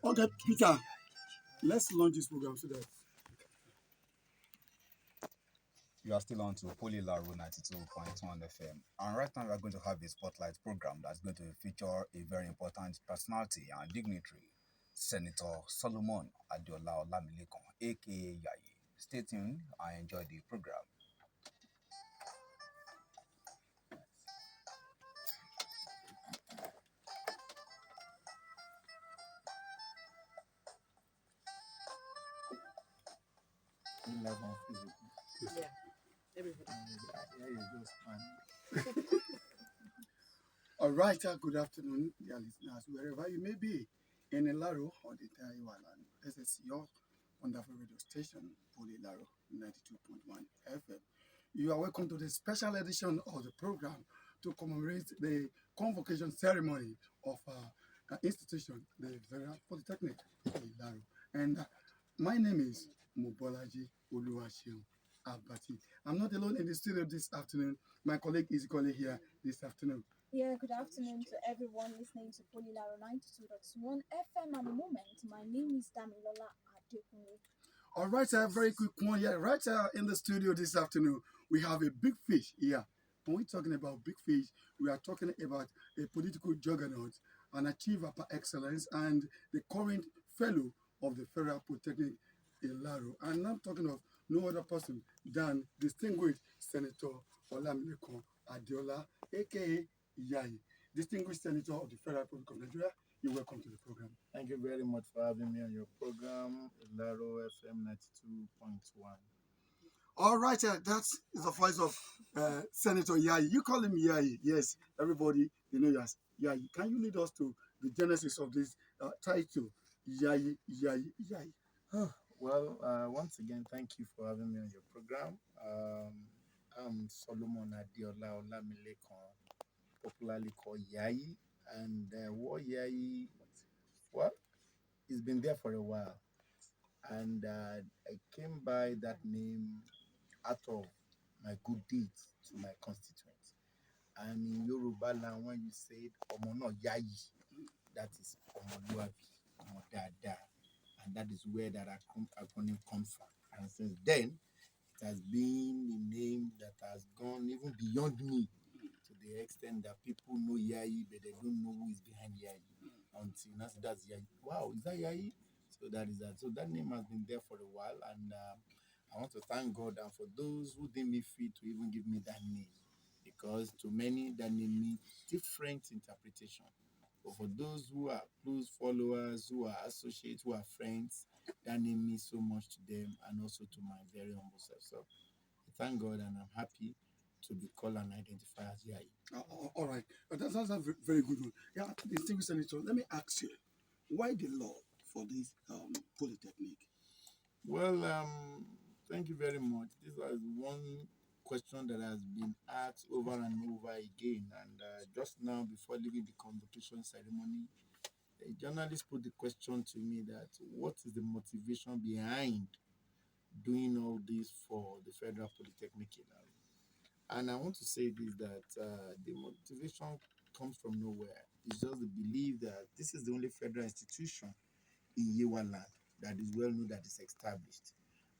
Okay, Peter, let's launch this program so that you are still on to llaro 92.1 FM. And right now we are going to have a spotlight program that's going to feature a very important personality and dignitary, Senator Solomon Adiola Olamilekon, aka Yayi. Stay tuned and enjoy the program. Yeah, everybody. all right, good afternoon, dear listeners, wherever you may be, in llaro or the entire island. This is your wonderful radio station, llaro 92.1 FM. You are welcome to the special edition of the program to commemorate the convocation ceremony of our institution, the Federal Polytechnic, llaro. And my name is Mobolaji Oluwaseun Abati. I'm not alone in the studio this afternoon. My colleague is calling here this afternoon. Yeah, good afternoon to everyone listening to Llaro 92.1 FM at the moment. My name is Damilola Adekunle. All right, a very quick one here. Right in the studio this afternoon, we have a big fish here. When we're talking about big fish, we are talking about a political juggernaut, an achiever par excellence, and the current fellow of the Federal Polytechnic in Laro. And I'm talking of no other person than distinguished Senator Olamilekon Adiola, aka Yayi, distinguished Senator of the Federal Republic of Nigeria. You're welcome to the program. Thank you very much for having me on your program, llaro FM 92.1. All right, that's the voice of Senator Yayi. You call him Yayi. Yes, everybody, you know you as Yayi. Can you lead us to the genesis of this title, Yayi, Yayi, Yayi? Well, once again, thank you for having me on your program. I'm Solomon Adiola Olamilekon, popularly called Yayi. And what Yayi, well, it's been there for a while. And I came by that name out of my good deeds to my constituents. And in Yoruba land, when you say Omo no Yayi, that is Omoluabi, Omo Dada. And that is where that acronym comes from. And since then, it has been a name that has gone even beyond me to the extent that people know Yayi, but they don't know who is behind Yayi. Until now, that's Yayi. Wow, is that Yayi? So that is that. So that name has been there for a while, and I want to thank God and for those who deem me fit to even give me that name, because to many that name means different interpretation. But for those who are close followers, who are associates, who are friends, that name means so much to them and also to my very humble self. So I thank God and I'm happy to be called and identified as Yayi. All right, that's a very good one. Yeah, distinguished Senator, let me ask you, why the law for this polytechnic? Well, thank you very much. This was one question that has been asked over and over again. And just now, before leaving the convocation ceremony, a journalist put the question to me that what is the motivation behind doing all this for the Federal Polytechnic in Ireland? And I want to say this that the motivation comes from nowhere. It's just the belief that this is the only federal institution in Yewa land that is well known, that is established.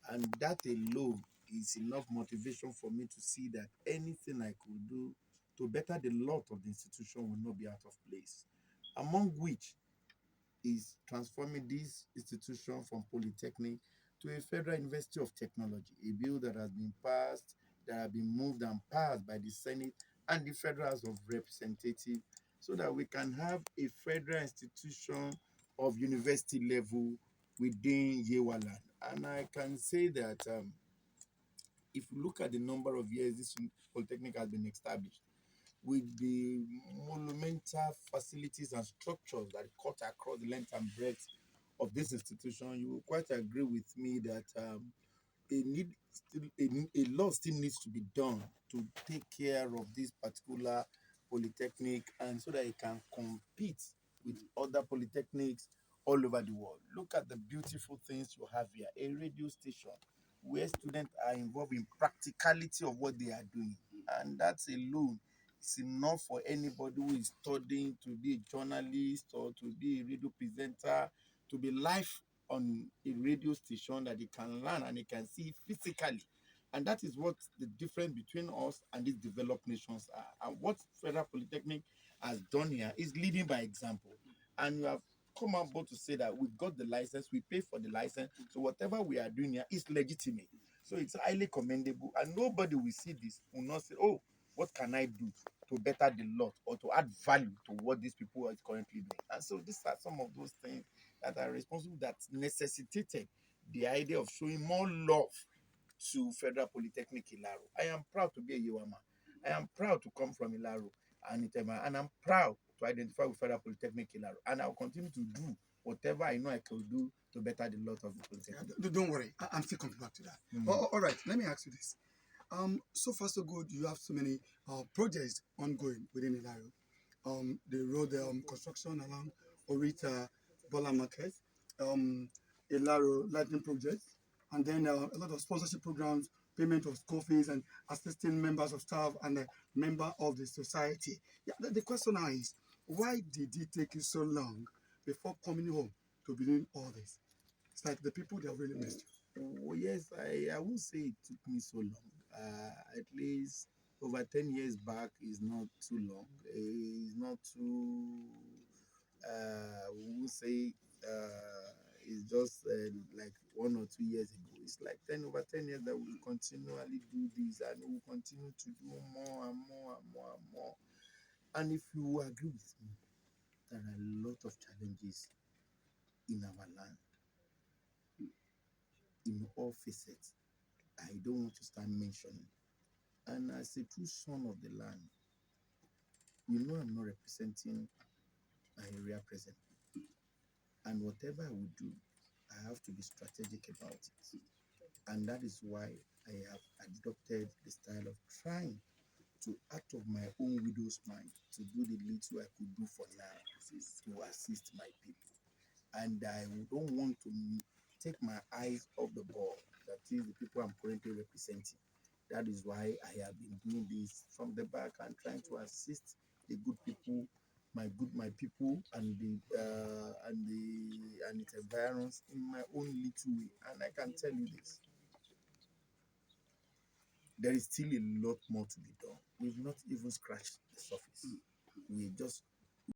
And that alone is enough motivation for me to see that anything I could do to better the lot of the institution will not be out of place. Among which is transforming this institution from Polytechnic to a Federal University of Technology, a bill that has been passed, that has been moved and passed by the Senate and the Federal House of Representatives, so that we can have a federal institution of university level within Yewa land. And I can say that if you look at the number of years this Polytechnic has been established, with the monumental facilities and structures that cut across the length and breadth of this institution, you will quite agree with me that a lot still needs to be done to take care of this particular polytechnic, and so that it can compete with other polytechnics all over the world. Look at the beautiful things you have here, a radio station where students are involved in practicality of what they are doing, and that's alone It's enough for anybody who is studying to be a journalist or to be a radio presenter, to be live on a radio station that he can learn and he can see physically. And that is what the difference between us and these developed nations are. And what Federal Polytechnic has done here is leading by example. And you have come on board to say that we got the license, we pay for the license, so whatever we are doing here is legitimate. So it's highly commendable, and nobody will see this will not say, "Oh, what can I do to better the lot or to add value to what these people are currently doing?" And so these are some of those things that are responsible, that necessitated the idea of showing more love to Federal Polytechnic Llaro. I am proud to be a Yewama. I am proud to come from Llaro and Itema, and I'm proud to identify with Federal Polytechnic Llaro. And I'll continue to do whatever I know I can do to better the lot of the Polytechnic. Don't worry, I'm still coming back to that. All right, let me ask you this. So far so good. You have so many projects ongoing within Ilario. The road construction along Orita Bola Market, Ilaro Lightning project, and then a lot of sponsorship programs, payment of school fees, and assisting members of staff and a member of the society. Yeah, the question now is, why did it take you so long before coming home to be doing all this? It's like the people, they have really missed you. Oh, yes, I won't say it took me so long. At least over 10 years back is not too long. It's not too, we won't say it's just like 1 or 2 years ago. It's like over 10 years that we continually do this, and we continue to do more and more and more and more. And if you agree with me, there are a lot of challenges in our land, in all facets. I don't want to start mentioning. And as a true son of the land, you know I'm not representing my area presently. And whatever I will do, I have to be strategic about it. And that is why I have adopted the style of trying to, out of my own widow's mind, to do the little I could do for now to assist my people. And I don't want to take my eyes off the ball, that is the people I'm currently representing. That is why I have been doing this from the back and trying to assist the good people, my people, and its environs in my own little way. And I can tell you this: there is still a lot more to be done. We've not even scratched the surface. We're just